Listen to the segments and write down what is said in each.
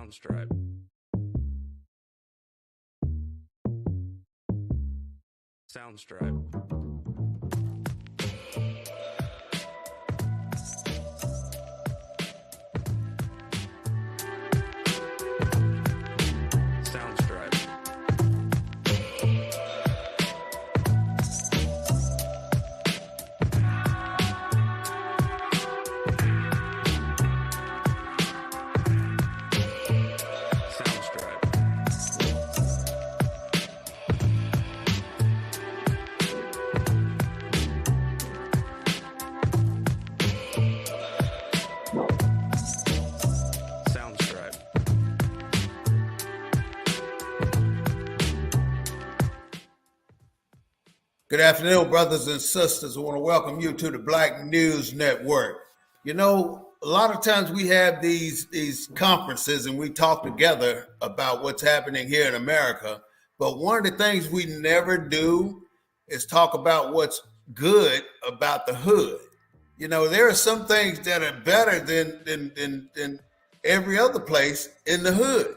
Soundstripe. Soundstripe. Soundstripe. Soundstripe. Good afternoon, brothers and sisters. I want to welcome you to the Black News Network. You know, a lot of times we have these conferences and we talk together about what's happening here in America. But one of the things we never do is talk about what's good about the hood. You know, there are some things that are better than every other place in the hood.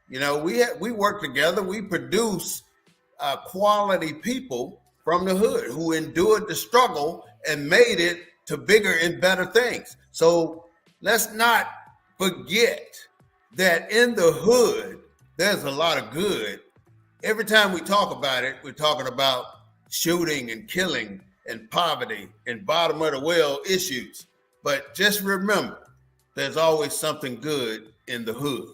You know, we work together. We produce quality people from the hood who endured the struggle and made it to bigger and better things. So let's not forget that in the hood, there's a lot of good. Every time we talk about it, we're talking about shooting and killing and poverty and bottom of the well issues. But just remember, there's always something good in the hood.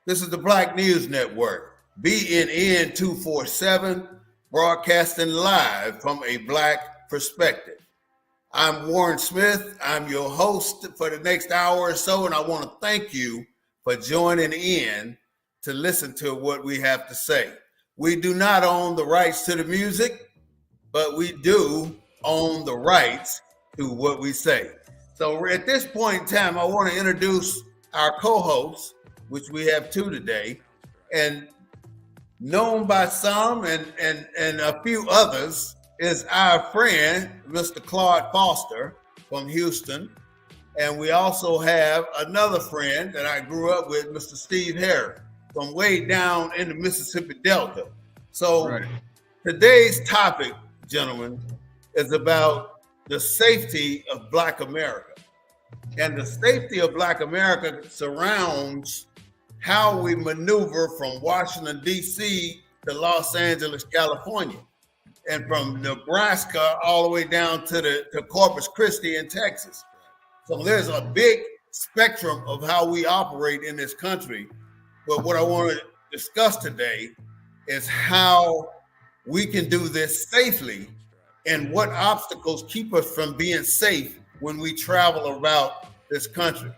This is the Black News Network, BNN 247, broadcasting live from a Black perspective. I'm Warren Smith. I'm your host for the next hour or so, and I want to thank you for joining in to listen to what we have to say. We do not own the rights to the music, but we do own the rights to what we say. So at this point in time, I want to introduce our co-hosts, which we have two today, and known by some and a few others is our friend, Mr. Claude Foster from Houston. And we also have another friend that I grew up with, Mr. Steve Harris, from way down in the Mississippi Delta. So Today's topic, gentlemen, is about the safety of Black America. And the safety of Black America surrounds how we maneuver from Washington, D.C. to Los Angeles, California, and from Nebraska all the way down to Corpus Christi in Texas. So there's a big spectrum of how we operate in this country. But what I want to discuss today is how we can do this safely and what obstacles keep us from being safe when we travel about this country.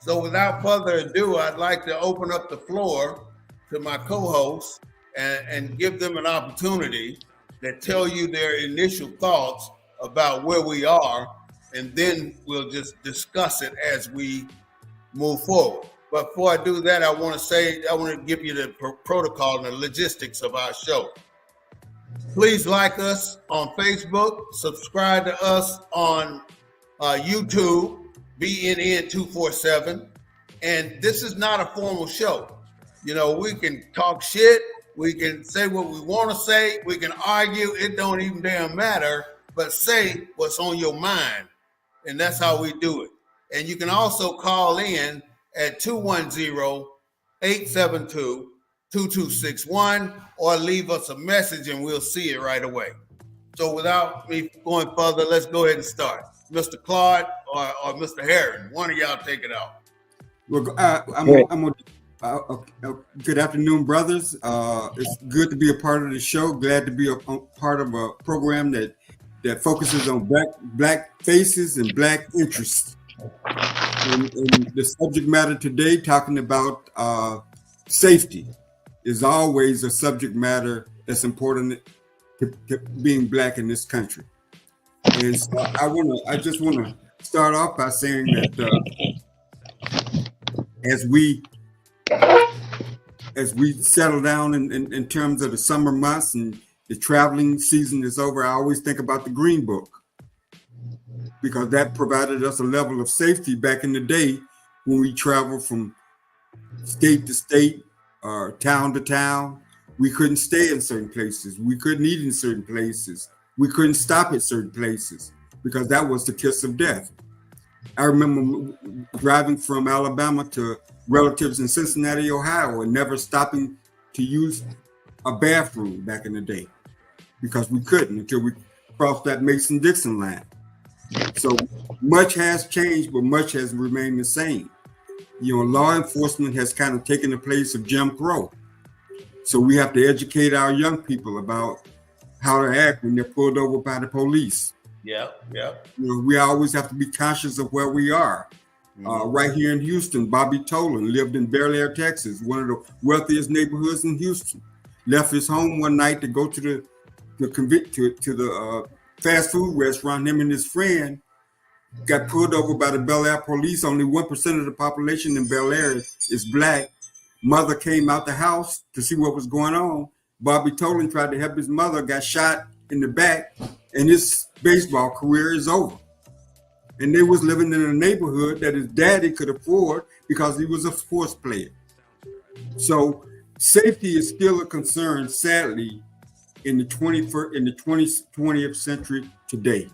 So without further ado, I'd like to open up the floor to my co-hosts and give them an opportunity to tell you their initial thoughts about where we are, and then we'll just discuss it as we move forward. But before I do that, I want to give you the protocol and the logistics of our show. Please like us on Facebook, subscribe to us on YouTube, BNN 247, and this is not a formal show. You know, we can talk shit, we can say what we want to say, we can argue, it don't even damn matter, but say what's on your mind, and that's how we do it. And you can also call in at 210-872-2261 or leave us a message and we'll see it right away. So without me going further, let's go ahead and start. Mr. Claude or Mr. Harris, one of y'all take it out. Well, good afternoon, brothers. It's good to be a part of the show. Glad to be a part of a program that focuses on black faces and Black interests. And the subject matter today, talking about safety, is always a subject matter that's important to being Black in this country. And so I just want to start off by saying that as we settle down in terms of the summer months and the traveling season is over, I always think about the Green Book, because that provided us a level of safety back in the day when we traveled from state to state, town to town. We couldn't stay in certain places. We couldn't eat in certain places. We couldn't stop at certain places because that was the kiss of death. I remember driving from Alabama to relatives in Cincinnati, Ohio, and never stopping to use a bathroom back in the day because we couldn't until we crossed that Mason-Dixon line. So much has changed, but much has remained the same. You know, law enforcement has kind of taken the place of Jim Crow. So we have to educate our young people about how to act when they're pulled over by the police. Yeah. You know, we always have to be conscious of where we are. Right here in Houston, Bobby Tolan lived in Bel Air, Texas, one of the wealthiest neighborhoods in Houston. Left his home one night to go to the fast food restaurant. Him and his friend got pulled over by the Bel Air police. Only 1% of the population in Bel Air is black. Mother came out the house to see what was going on. Bobby Tolan tried to help his mother, got shot in the back, and his baseball career is over. And they was living in a neighborhood that his daddy could afford because he was a sports player. So safety is still a concern, sadly, in the 20th century today.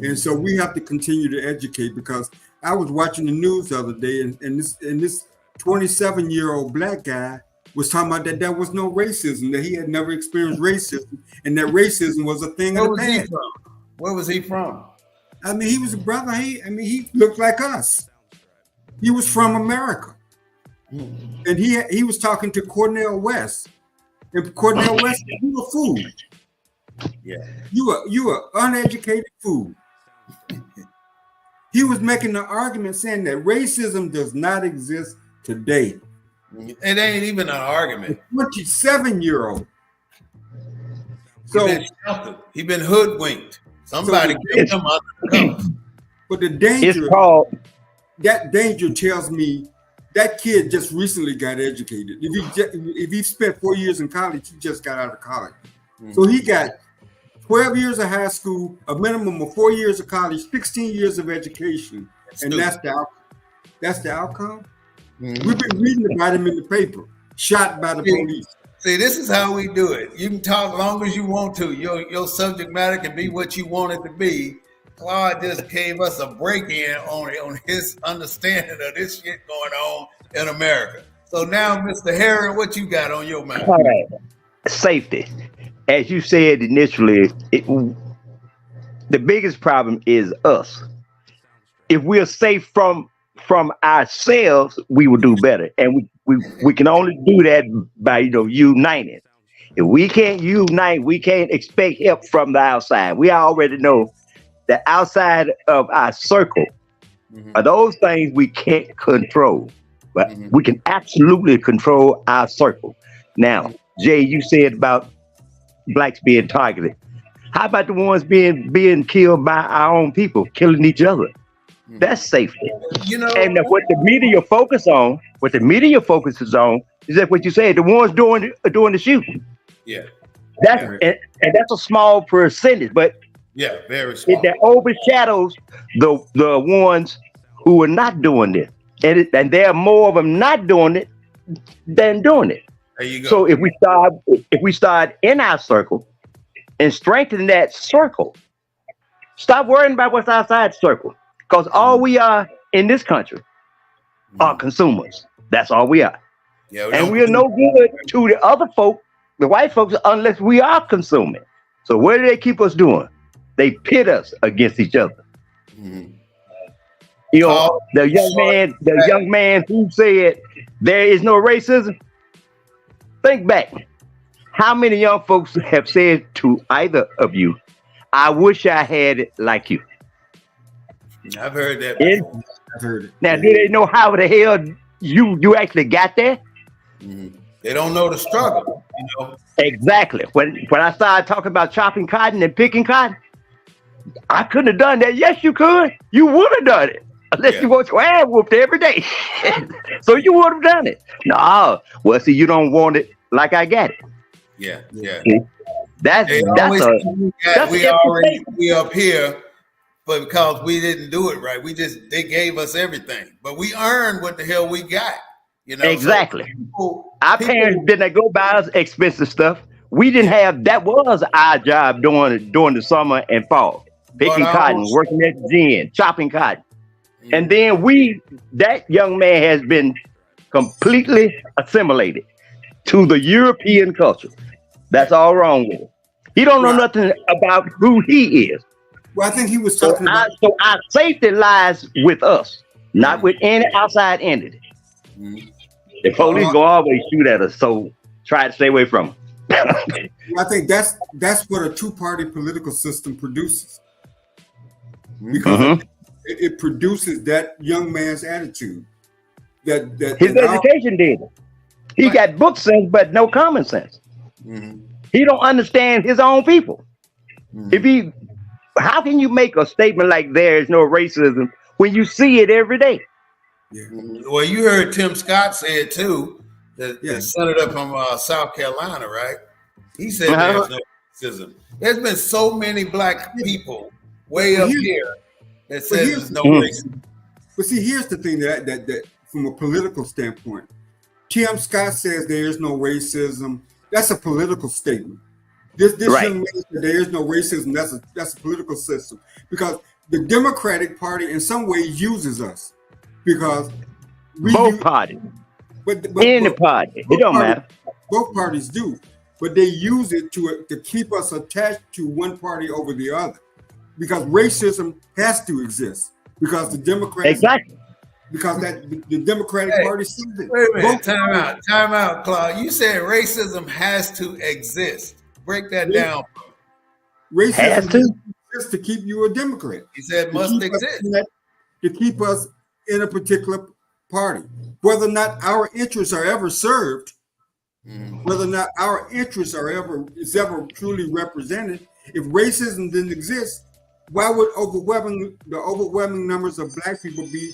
And so we have to continue to educate, because I was watching the news the other day, and this 27-year-old black guy was talking about that there was no racism, that he had never experienced racism, and that racism was a thing of the past. Where was he from? I mean, he was a brother. He looked like us. He was from America. And he was talking to Cornel West. And Cornel West said, "You a fool. Yeah. You are uneducated fool." He was making the argument saying that racism does not exist today. It ain't even an argument. 27-year-old. So he been hoodwinked. Somebody gave him under the covers. But the danger, that danger tells me that kid just recently got educated. If he spent 4 years in college, he just got out of college. So he got 12 years of high school, a minimum of 4 years of college, 16 years of education, and that's the outcome. We've been reading about him in the paper, shot by the police. See, this is how we do it. You can talk long as you want to. Your subject matter can be what you want it to be. Claude just gave us a break-in on his understanding of this shit going on in America. So now, Mr. Herring, what you got on your mind? All right. Safety. As you said initially, the biggest problem is us. If we're safe from ourselves, we will do better. And we can only do that by uniting. If we can't unite, we can't expect help from the outside. We already know that outside of our circle are those things we can't control. But we can absolutely control our circle. Now, Jay, you said about blacks being targeted. How about the ones being killed by our own people, killing each other? That's safety. And what the media focuses on is that what you said, the ones doing the shooting. Yeah. And that's a small percentage, but very small. That overshadows the ones who are not doing it. And there are more of them not doing it than doing it. There you go. So if we start in our circle and strengthen that circle, stop worrying about what's outside the circle. Because all we are in this country are consumers. That's all we are. And we are no good to the other folk, the white folks, unless we are consuming. So what do they keep us doing? They pit us against each other. The young man who said there is no racism. Think back. How many young folks have said to either of you, "I wish I had it like you"? I've heard that before. I've heard it. Now, do they know how the hell you actually got there? They don't know the struggle, Exactly. When I started talking about chopping cotton and picking cotton, I couldn't have done that. Yes, you could. You would have done it. Unless you want your ass whooped every day. So you would have done it. No. Well, see, you don't want it like I got it. Yeah. We up here, but because we didn't do it right, they gave us everything. But we earned what the hell we got. You know, so Exactly. people- Our parents didn't go buy us expensive stuff. We didn't have. That was our job during the summer and fall, picking But I cotton, also- working at the gin, chopping cotton. Mm-hmm. And then that young man has been completely assimilated to the European culture. That's all wrong with him. He don't know Right. nothing about who he is. Well, I think he was So talking about. our safety lies with us, not with any outside entity. Mhm. The police go always shoot at us, so try to stay away from them. I think that's what a two-party political system produces, because Mhm. it produces that young man's attitude. That His that our- education did. He Right. got book sense, but no common sense. Mhm. He don't understand his own people. Mhm. How can you make a statement like there is no racism when you see it every day? Well, you heard Tim Scott say it too, the Yeah. senator from South Carolina, right? He said Uh-huh. there's no racism. There's been so many black people way up here that says here's- there's no Mm. racism. But see, here's the thing that from a political standpoint, Tim Scott says there is no racism. That's a political statement. This Right. young man said there is no racism. That's a political system, because the Democratic Party in some ways uses us, because we Both use- parties, but any party, it don't matter. Both parties do, but they use it to keep us attached to one party over the other, because racism has to exist, because the Democrats, Exactly. because the Democratic Hey, Party sees it. Wait a minute, Both time out, Claude. You said racism has to exist. Break that Yeah. down. Racism Has to. exists to keep you a Democrat. He said To must keep us exist. in that- to keep us in a particular party, whether or not our interests are ever served, Mhm. whether or not our interests are ever truly represented. If racism didn't exist, why would the overwhelming numbers of black people be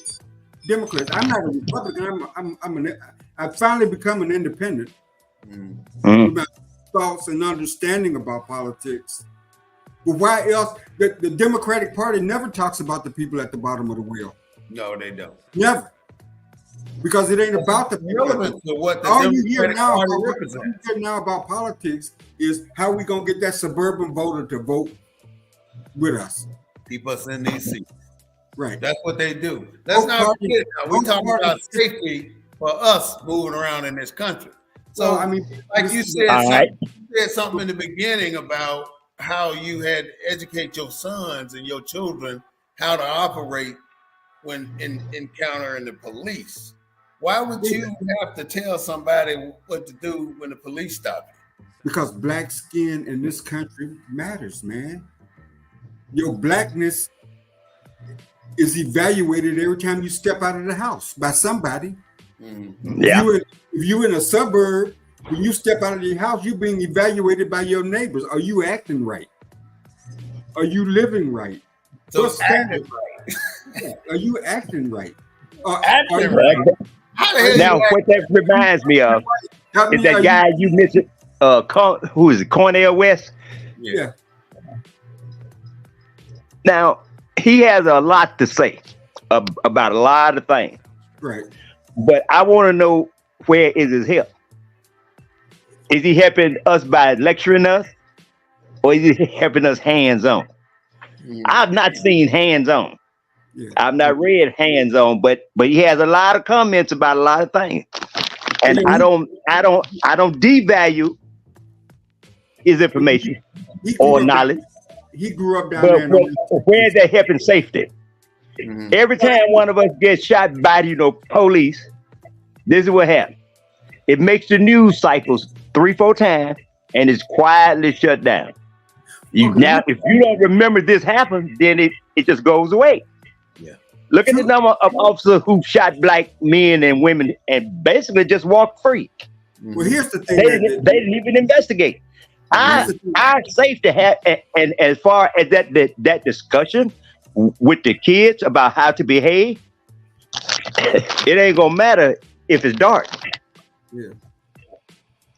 Democrats? I'm not a Republican. I've finally become an independent Mhm. Mhm. about thoughts and understanding about politics. But why else? The Democratic Party never talks about the people at the bottom of the wheel. No, they don't. Never. Because it ain't about the people. Relevant to what the All you hear Democratic now, Party all you represents. hear now about politics is how we gonna get that suburban voter to vote with us. Keep us in these seats. Right. That's what they do. Let's Both not parties- forget now. We're both talking about parties- safety for us moving around in this country. So, So I mean, like you said, All right. you said something in the beginning about how you had to educate your sons and your children how to operate when encountering the police. Why would you have to tell somebody what to do when the police stop you? because black skin in this country matters, man. Your blackness is evaluated every time you step out of the house by somebody. Yeah. If you in a suburb, when you step out of your house, you're being evaluated by your neighbors. Are you acting right? Are you living right? So What's standard? acting Are you acting right? Acting are you- right. How the hell Now, you act- what that reminds me of I mean, is that are guy you mentioned, who is it, Cornel West? Yeah. Now, he has a lot to say about a lot of things, Right. but I want to know, where is his help? Is he helping us by lecturing us, or is he helping us hands-on? I've not seen hands-on. Yeah. I've not read hands-on, but he has a lot of comments about a lot of things, and I don't devalue his information He grew or up- knowledge. He grew up down But there. In the, where is that helping safety? Mhm. Every time one of us gets shot by police, this is what happens. It makes the news cycles 3-4 times, and it's quietly shut down. Now, if you don't remember this happened, then it just goes away. Yeah. Look at the number of officers who shot black men and women and basically just walked free. well, here's the thing. They didn't even investigate. Our safety and as far as that discussion with the kids about how to behave, it ain't gonna matter if it's dark. Yeah.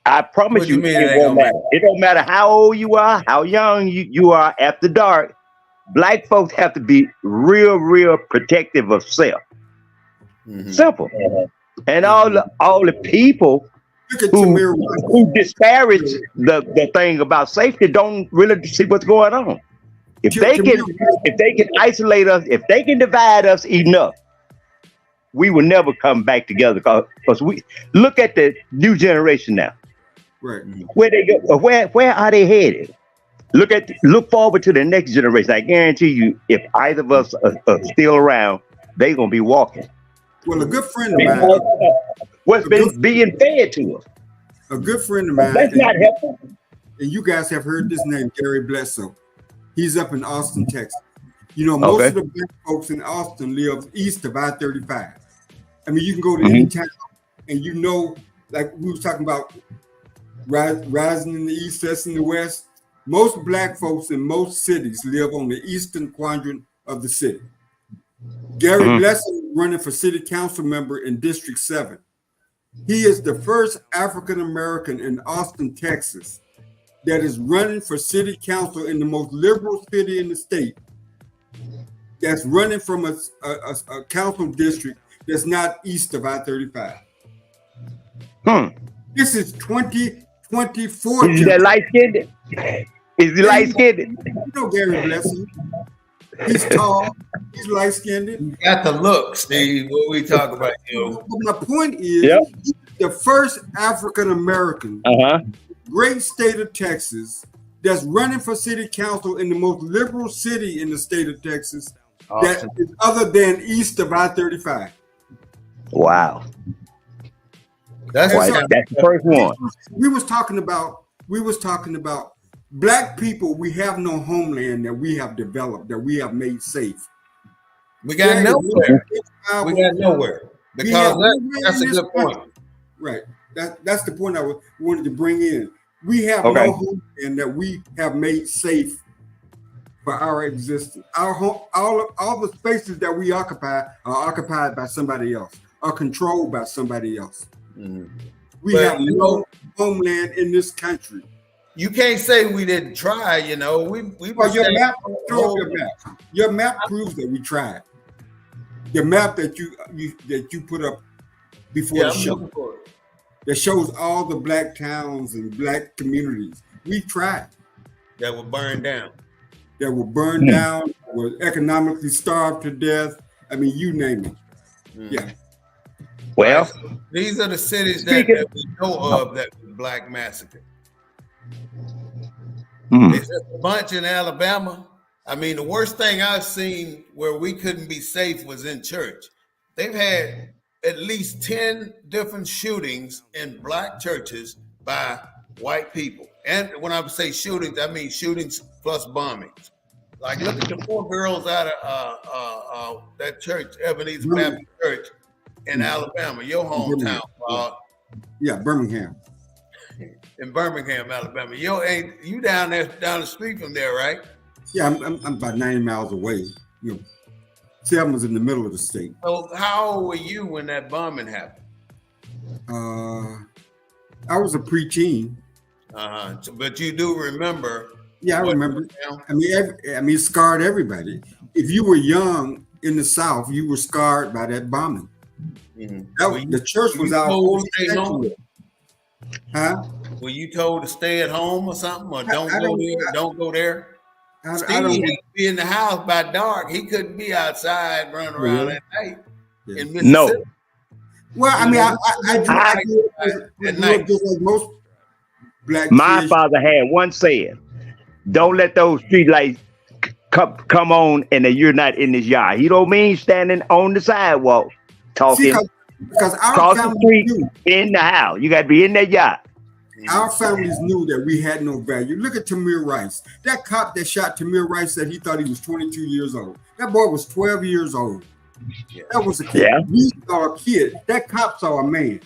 I promise What do you you, mean it it ain't won't gonna matter. It don't matter how old you are, how young you are after dark. Black folks have to be real protective of self. Mhm. Simple. And all the people Look at Tamir Rice. who disparage the thing about safety don't really see what's going on. If they can isolate us, if they can divide us enough, we will never come back together. Because we look at the new generation now. Right. Where they go? Where are they headed? Look forward to the next generation. I guarantee you, if either of us are still around, they're gonna be walking. Well, a good friend of mine, What's been being fed to us? a good friend of mine, That's not helpful. and you guys have heard this name, Gary Bledsoe. He's up in Austin, Texas. You know, most of the black folks in Austin live east of I-35. I mean, you can go to any town, and you know, like we was talking about, rising in the east, west, and the west. Most black folks in most cities live on the eastern quadrant of the city. Gary Bledsoe is running for city council member in District 7. He is the first African American in Austin, Texas, that is running for city council in the most liberal city in the state. That's running from a council district that's not east of I-35. This is 2024. Is that light skinned? Is he light skinned? You know Gary Bledsoe. He's tall. He's light skinned. You got the look, Steve. What we talk about, But my point is, he's the first African American, great state of Texas, that's running for city council in the most liberal city in the state of Texas, that is other than east of I-35. Wow. That's the first one. We was talking about black people. We have no homeland that we have developed, that we have made safe. We got nowhere. We got nowhere. Because that's a good point. Right. That's the point I wanted to bring in. We have no homeland that we have made safe for our existence. Our home, all the spaces that we occupy are occupied by somebody else, are controlled by somebody else. We have no homeland in this country. You can't say we didn't try. You know, Well, your map proves that we tried. The map that you put up before the show that shows all the black towns and black communities. We tried. That were burned down. That were burned down, were economically starved to death. I mean, you name it. Yeah. Well, these are the cities that we know of that were black massacre. It's just a bunch in Alabama. I mean, the worst thing I've seen where we couldn't be safe was in church. They've had at least 10 different shootings in black churches by white people. And when I say shootings, I mean shootings plus bombings. Like, look at the 4 girls out of that church, Ebenezer Baptist Church in Alabama, your hometown. Birmingham. In Birmingham, Alabama. You down the street from there, right? Yeah, I'm about 90 miles away. You know, Selma's in the middle of the state. So how old were you when that bombing happened? I was a preteen. But you do remember? Yeah, I remember. I mean, it scarred everybody. If you were young in the South, you were scarred by that bombing. The church was out. Were you told to stay at home or something, or don't go there? Steve had to be in the house by dark. He couldn't be outside running around at night in Mississippi. No. Well, I mean, I just like most black my kids. father had one saying: "Don't let those street lights come on, and that you're not in this yard." He don't mean standing on the sidewalk talking. Because our across the street, in the house, you got to be in that yard. Our families knew that we had no value. Look at Tamir Rice. That cop that shot Tamir Rice said he thought he was 22 years old. That boy was 12 years old. That was a kid. Yeah. We saw a kid. That cop saw a man.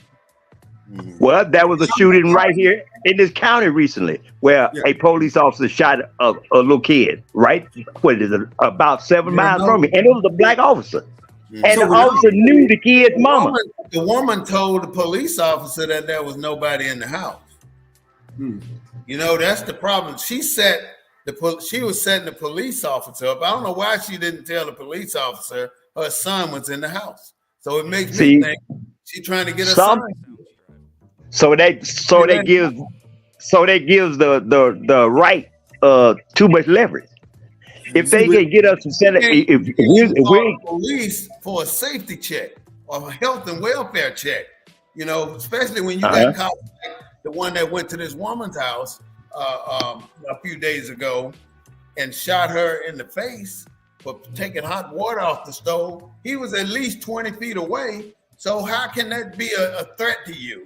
Well, there was a shooting right here in this county recently where a police officer shot a little kid, right? What is it? About 7 miles from me. And it was a black officer. And the officer knew the kid's mama. The woman told the police officer that there was nobody in the house. You know, that's the problem. She was setting the police officer up. I don't know why she didn't tell the police officer her son was in the house. So it makes me think She trying to get a Some son. so that gives the right too much leverage. If they can get us to send it, if we police for a safety check or a health and welfare check, you know, especially when you got caught, like the one that went to this woman's house a few days ago and shot her in the face for taking hot water off the stove. He was at least 20 feet away. So how can that be a threat to you?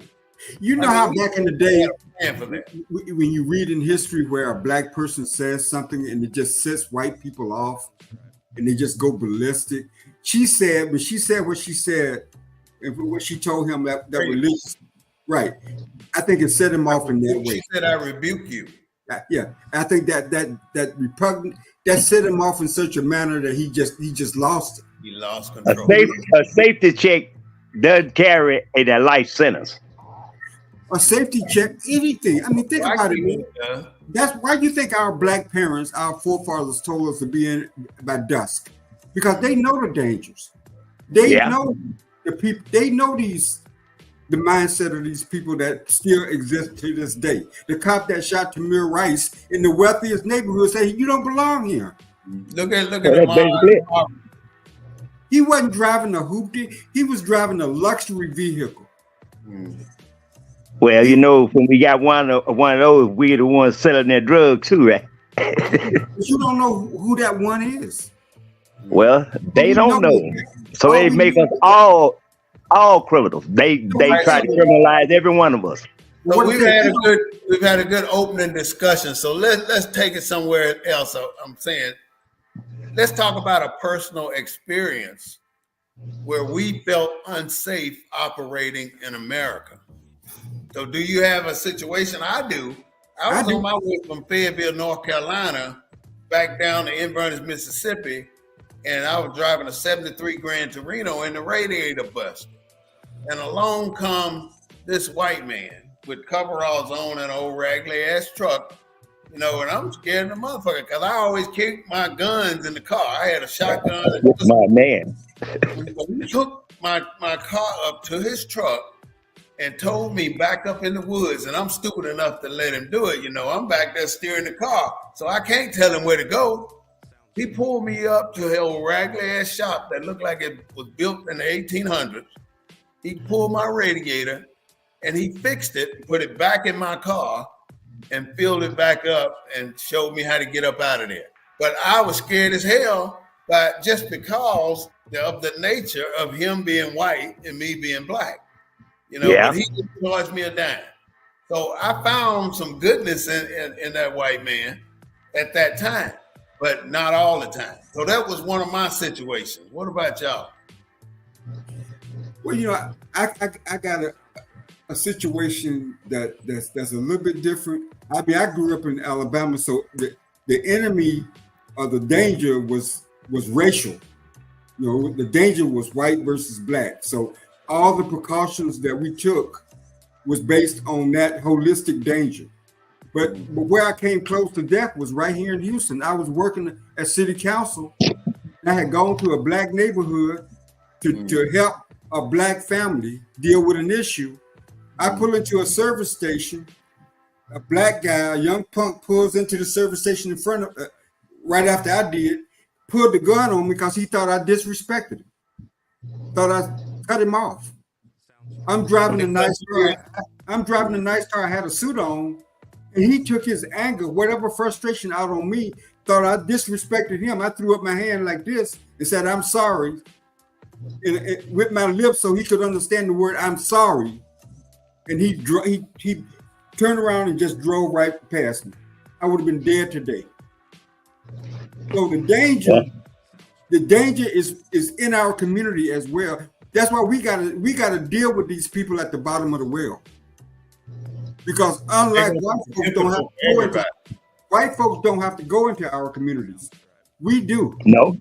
You know how back in the day, for that. when you read in history where a black person says something and it just sets white people off and they just go ballistic. She said what she said, and what she told him that religious, right? I think it set him off in that way. She said, "I rebuke you." Yeah, I think that repugnant that set him off in such a manner that he just lost it. He lost control. A safety check doesn't carry a life sentence. A safety check, anything. I mean, think about it, man. That's why you think our black parents, our forefathers, told us to be in by dusk, because they know the dangers. They know the people. They know the mindset of these people that still exist to this day. The cop that shot Tamir Rice in the wealthiest neighborhood said, "You don't belong here." Look at the He wasn't driving a hoopty. He was driving a luxury vehicle. Well, you know, when we got one of those, we're the ones selling that drug too, right? But you don't know who that one is. Well, they don't know. So they make us all criminals. They try to criminalize every one of us. So we've had a good opening discussion. So let's take it somewhere else. I'm saying, let's talk about a personal experience where we felt unsafe operating in America. So do you have a situation? I do. I was on my way from Fayetteville, North Carolina, back down to Inverness, Mississippi, and I was driving a 73 Gran Torino and the radiator busted. And along come this white man with coveralls on and an old raggedy ass truck, you know, and I'm scared of the motherfucker because I always keep my guns in the car. I had a shotgun. My man. He took my car up to his truck and told me back up in the woods, and I'm stupid enough to let him do it. You know, I'm back there steering the car, so I can't tell him where to go. He pulled me up to an old raggedy ass shop that looked like it was built in the 1800s. He pulled my radiator and he fixed it, put it back in my car and filled it back up and showed me how to get up out of there. But I was scared as hell, but just because of the nature of him being white and me being black. You know, but he didn't charge me a dime. So I found some goodness in that white man at that time, but not all the time. So that was one of my situations. What about y'all? Well, you know, I got a situation that's a little bit different. I mean, I grew up in Alabama, so the enemy or the danger was racial. You know, the danger was white versus black. So all the precautions that we took was based on that holistic danger. But where I came close to death was right here in Houston. I was working at city council. I had gone to a black neighborhood to help a black family deal with an issue. I pull into a service station. A black guy, a young punk, pulls into the service station in front of, right after I did, pulled the gun on me because he thought I disrespected him. Thought I cut him off. I'm driving a nice car. I had a suit on, and he took his anger, whatever frustration, out on me. Thought I disrespected him. I threw up my hand like this and said, "I'm sorry," and with my lips so he could understand the word "I'm sorry." And he turned around and just drove right past me. I would have been dead today. So the danger is in our community as well. That's why we gotta deal with these people at the bottom of the well. Because unlike white folks don't have to go into our communities. We do. No.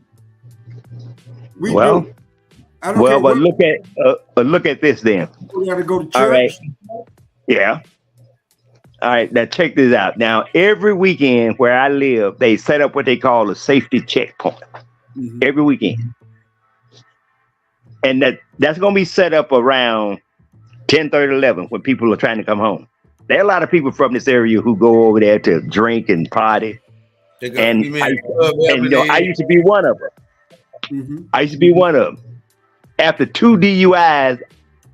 We do. But look at this then. We gotta go to church. All right. Yeah. All right. Now check this out. Now every weekend where I live, they set up what they call a safety checkpoint. Mm-hmm. Every weekend. and that's going to be set up around 10:30, 11 when people are trying to come home. There are a lot of people from this area who go over there to drink and party. And I used to be one of them. Mm-hmm. I used to be one of them. After 2 DUIs,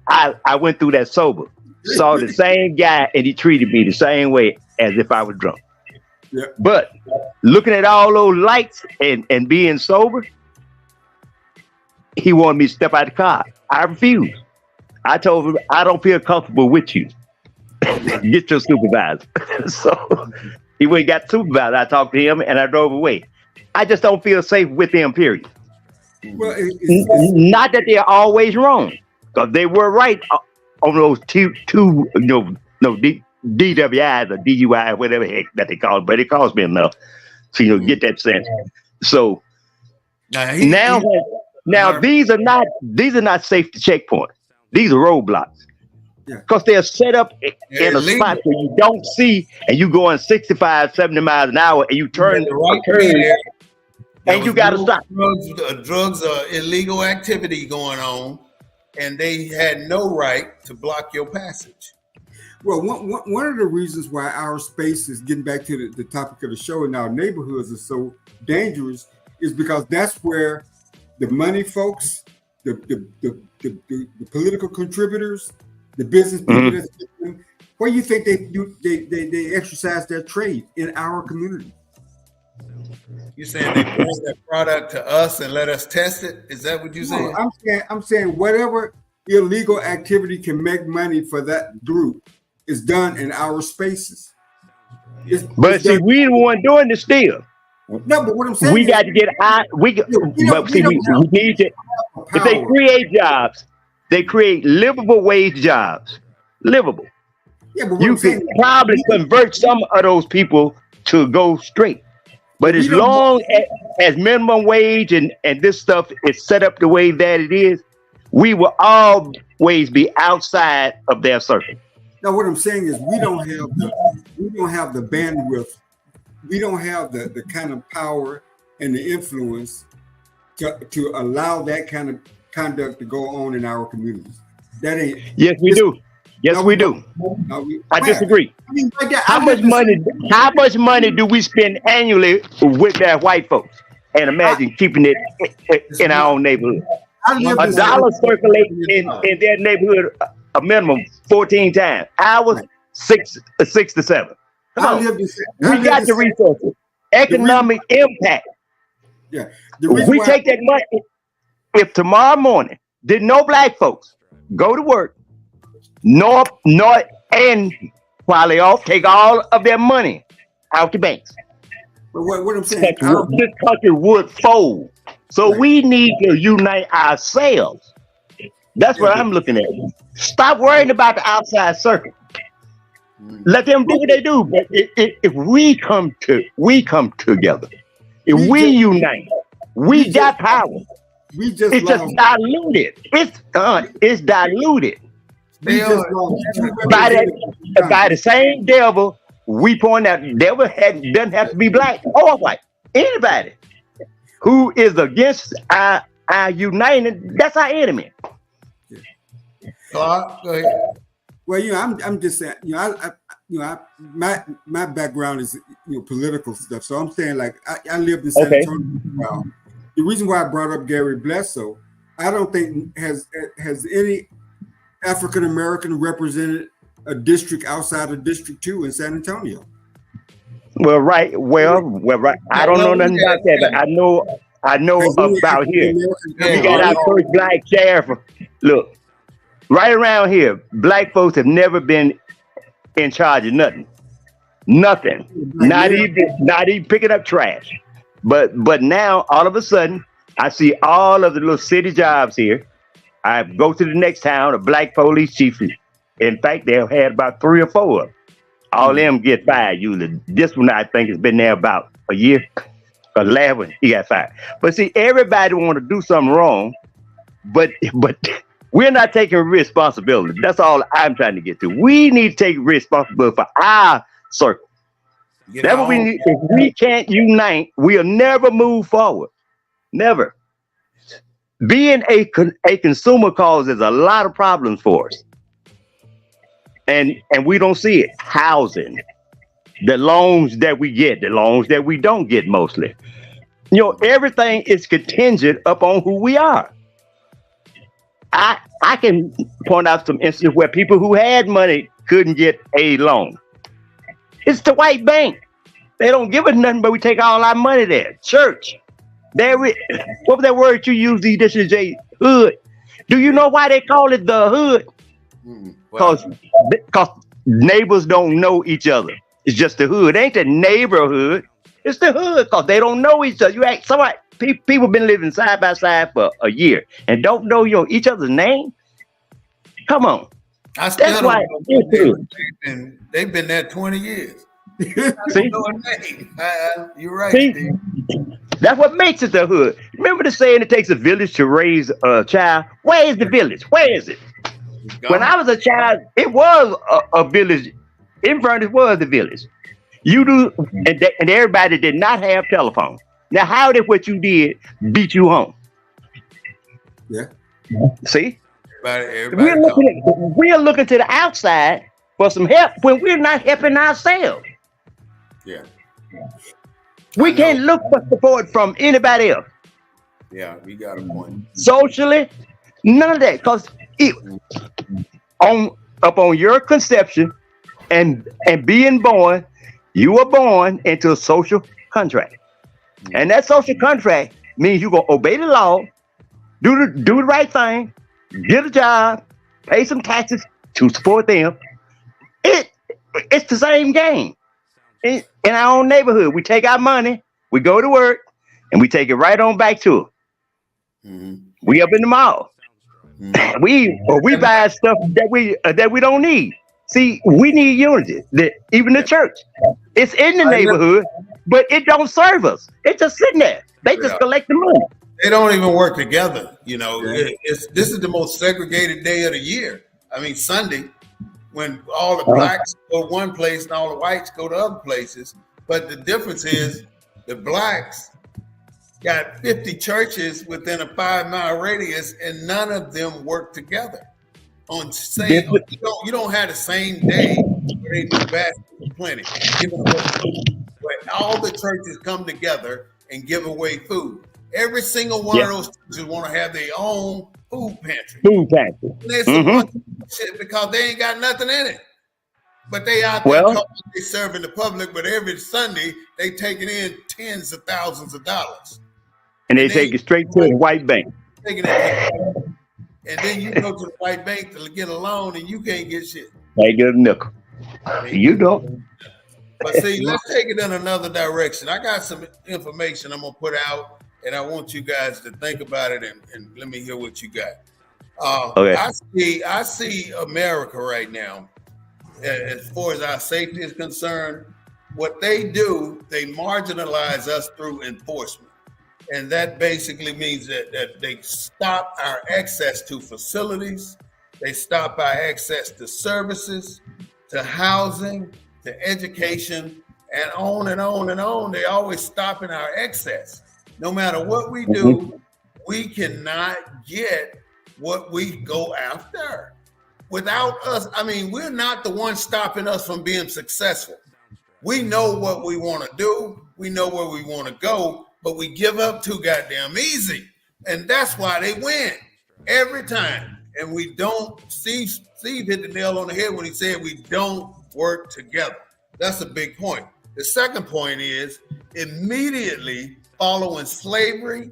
I went through that sober. Saw the same guy, and he treated me the same way as if I was drunk. Yeah. But looking at all those lights and being sober, he wanted me to step out the car. I refused. I told him, I don't feel comfortable with you. Get your supervisor. So he went and got supervisor. I talked to him and I drove away. I just don't feel safe with them, period. Well, Not that they're always wrong, because they were right on those two DWIs or DUI, whatever the heck that they call it, but it cost me enough to get that sense. So now these are not safety checkpoints. These are roadblocks. Because they're set up in a spot where you don't see, and you going 65, 70 miles an hour, and you turn the right turn, and you got to stop. Drugs are illegal activity going on, and they had no right to block your passage. Well, one of the reasons why our space is getting back to the topic of the show and our neighborhoods are so dangerous is because that's where the money folks, the political contributors, the business people, where you think they exercise their trade in our community? You saying they bring that product to us and let us test it? Is that what you're saying? No, I'm saying whatever illegal activity can make money for that group is done in our spaces. But see, we the one doing the still. No, but what I'm saying we got to get out. We need to. If they create jobs, they create livable wage jobs. Livable. Yeah, but you can probably convert some of those people to go straight. But as long as minimum wage and this stuff is set up the way that it is, we will always be outside of their circle. Now, what I'm saying is we don't have the bandwidth, we don't have the kind of power and the influence to allow that kind of conduct to go on in our communities. That ain't. Yes, we do. Yes, we do. I disagree. I mean, how much money do we spend annually with that white folks? And imagine keeping it in our own neighborhood. $1 circulating in their neighborhood a minimum 14 times. Ours 6 to 7. Come on. We got the resources. Economic impact. Yeah. We take that money. If tomorrow morning did no black folks go to work, nor and while they off, take all of their money out the banks. But what I'm saying, this country would fold. So we need to unite ourselves. That's what I'm looking at. Stop worrying about the outside circle. Let them do what they do. But if we come together, if we unite, we got power. It's just diluted. It's diluted. By the same devil, we point out devil doesn't have to be black or white. Anybody who is against our uniting, that's our enemy. Go ahead. Well, I'm just saying, my background is political stuff. So I'm saying, like, I lived in San Antonio. The reason why I brought up Gary Bledsoe, I don't think has any African American represented a district outside of District 2 in San Antonio. Well, right. I don't know nothing about that, but I know about here. We got our first black sheriff. Look, right around here, black folks have never been in charge of nothing. Nothing. Not even picking up trash. But now all of a sudden, I see all of the little city jobs here. I go to the next town, a black police chief. In fact, they've had about 3 or 4 of them. All of them get fired usually. This one, I think, has been there about a year. The last one, he got fired. But see, everybody want to do something wrong, but we're not taking responsibility. That's all I'm trying to get to. We need to take responsibility for our circle. That's what we need. If we can't unite, we'll never move forward. Never. being a consumer causes a lot of problems for us, and we don't see it. Housing, the loans that we get, the loans that we don't get, mostly. Everything is contingent upon who we are. I can point out some instances where people who had money couldn't get a loan. It's the white bank. They don't give us nothing, but we take all our money there. Church. What was that word you used, this is a hood? Do you know why they call it the hood? Because neighbors don't know each other. It's just the hood. It ain't the neighborhood. It's the hood because they don't know each other. People been living side by side for a year and don't know each other's name. Come on. That's why they've been there 20 years. See? You're right. See? That's what makes it the hood. Remember the saying, it takes a village to raise a child? Where is the village? Where is it? When I was a child, it was a village. Inverness was the village. You do, and everybody did not have telephones. Now, how did what you did beat you home? Yeah. See? Everybody we're looking to the outside for some help when we're not helping ourselves. Yeah. We can't look for support from anybody else. Yeah, we got a point. Socially, none of that. Because upon your conception and being born, you were born into a social contract. And that social contract means you're going to obey the law, do the right thing, get a job, pay some taxes to support them. It's the same game. In our own neighborhood, we take our money, we go to work, and we take it right on back to it. Mm-hmm. We up in the mall. Mm-hmm. We buy stuff that we don't need. See, we need unity. Even the church, it's in the neighborhood, but it don't serve us. It's just sitting there. They just collect the money. They don't even work together. This is the most segregated day of the year. I mean, Sunday, when all the blacks go one place and all the whites go to other places. But the difference is the blacks got 50 churches within a 5-mile radius, and none of them work together. You don't have the same day where they do baskets plenty. But all the churches come together and give away food. Every single one of those churches want to have their own food pantry. And it's a bunch of shit because they ain't got nothing in it. But they out there they serving the public, but every Sunday they taking in tens of thousands of dollars. And they take it straight to the white bank. And then you go to the white bank to get a loan and you can't get shit. They get a nickel. You don't. But see, let's take it in another direction. I got some information I'm gonna put out, and I want you guys to think about it and let me hear what you got. Okay. I see America right now, as far as our safety is concerned, what they do, they marginalize us through enforcement. And that basically means that they stop our access to facilities, they stop our access to services, to housing, to education, and on and on and on. They always stopping our access. No matter what we do, we cannot get what we go after. Without us, I mean, we're not the ones stopping us from being successful. We know what we want to do. We know where we want to go, but we give up too goddamn easy. And that's why they win every time. And we don't, Steve hit the nail on the head when he said we don't work together. That's a big point. The second point is immediately following slavery,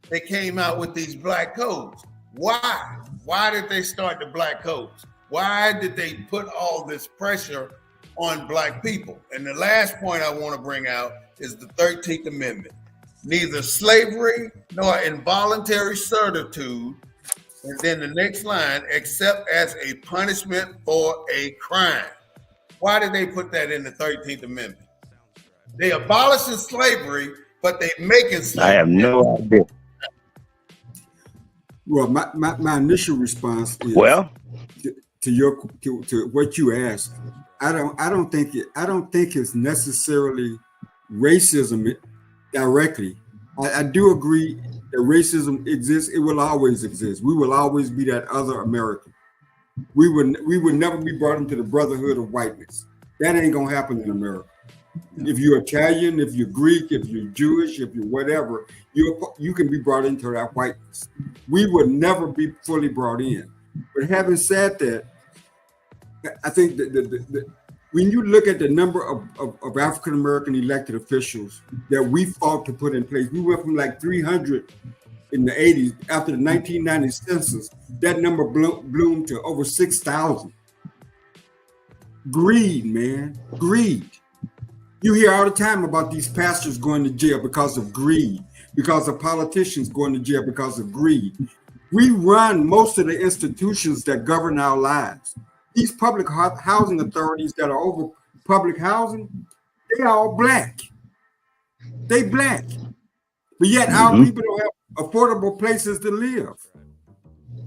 they came out with these black codes. Why? Why did they start the black codes? Why did they put all this pressure on black people? And the last point I want to bring out is the 13th Amendment. Neither slavery nor involuntary servitude, and then the next line, except as a punishment for a crime. Why did they put that in the 13th Amendment? They abolishing slavery, but they making slavery. I have no idea. Well, my initial response is to what you asked. I don't think it's necessarily racism directly. I do agree that racism exists, it will always exist. We will always be that other American. We would never be brought into the brotherhood of whiteness. That ain't gonna happen in America. If you're Italian, if you're Greek, if you're Jewish, if you're whatever, you can be brought into that whiteness. We would never be fully brought in. But having said that, I think that when you look at the number of African American elected officials that we fought to put in place, we went from like 300 in the 80s. After the 1990 census, that number bloomed to over 6,000. Greed, man, greed. You hear all the time about these pastors going to jail because of greed, because of politicians going to jail because of greed. We run most of the institutions that govern our lives. These public housing authorities that are over public housing, they all black. They black. But yet our people don't have affordable places to live.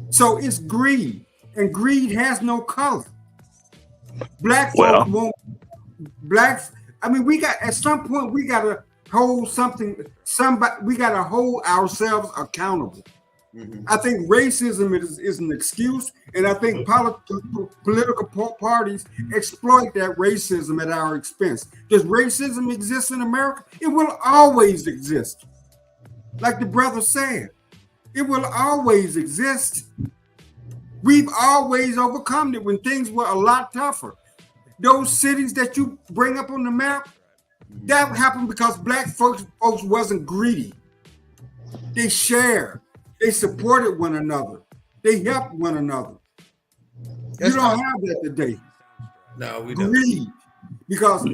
So it's greed, and greed has no color. Black folks won't, blacks, I mean, we got, at some point, we got to hold we got to hold ourselves accountable. I think racism is an excuse, and I think political parties exploit that racism at our expense. Does racism exist in America? It will always exist. Like the brother said, it will always exist. We've always overcome it when things were a lot tougher. Those cities that you bring up on the map, that happened because black folks wasn't greedy. They shared. They supported one another. They helped one another. You don't have that today. No, we don't. Greed. Because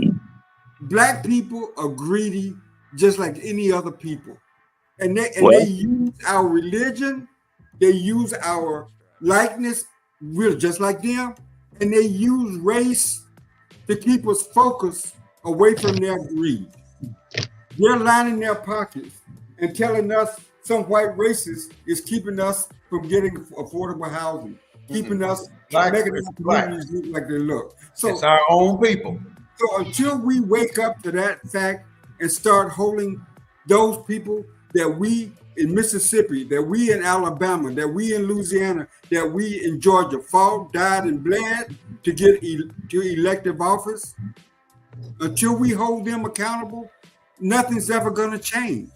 black people are greedy just like any other people. And they use our religion, they use our likeness, we're just like them, and they use race to keep us focused away from their greed. They're lining their pockets and telling us some white racist is keeping us from getting affordable housing, keeping us making our communities look like they look. So it's our own people. So until we wake up to that fact and start holding those people that we in Mississippi, that we in Alabama, that we in Louisiana, that we in Georgia fought, died, and bled to get to elective office, until we hold them accountable, nothing's ever going to change.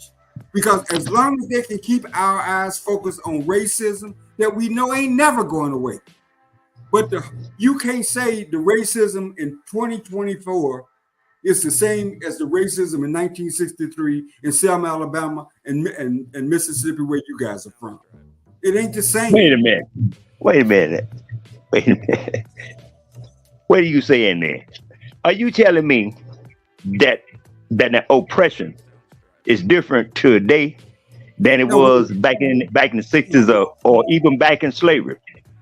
Because as long as they can keep our eyes focused on racism that we know ain't never going away. But you can't say the racism in 2024 is the same as the racism in 1963 in Selma, Alabama, and Mississippi, where you guys are from. It ain't the same. Wait a minute. What are you saying there? Are you telling me that the oppression is different today than it was back in the 60s or even back in slavery?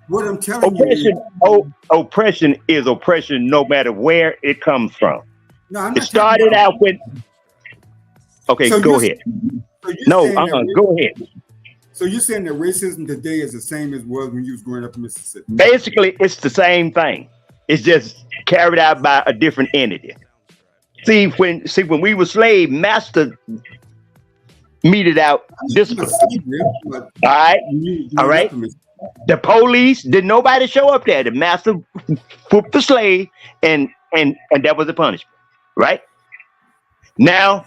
What I'm telling you, oppression is oppression no matter where it comes from. No, it started out with. Okay, so go ahead. So go ahead. So you're saying that racism today is the same as it was when you was growing up in Mississippi? Basically, it's the same thing. It's just carried out by a different entity. See, when we were slave, master meted out discipline. All right. The police, did nobody show up there? The master whooped the slave, and that was the punishment. Right? Now,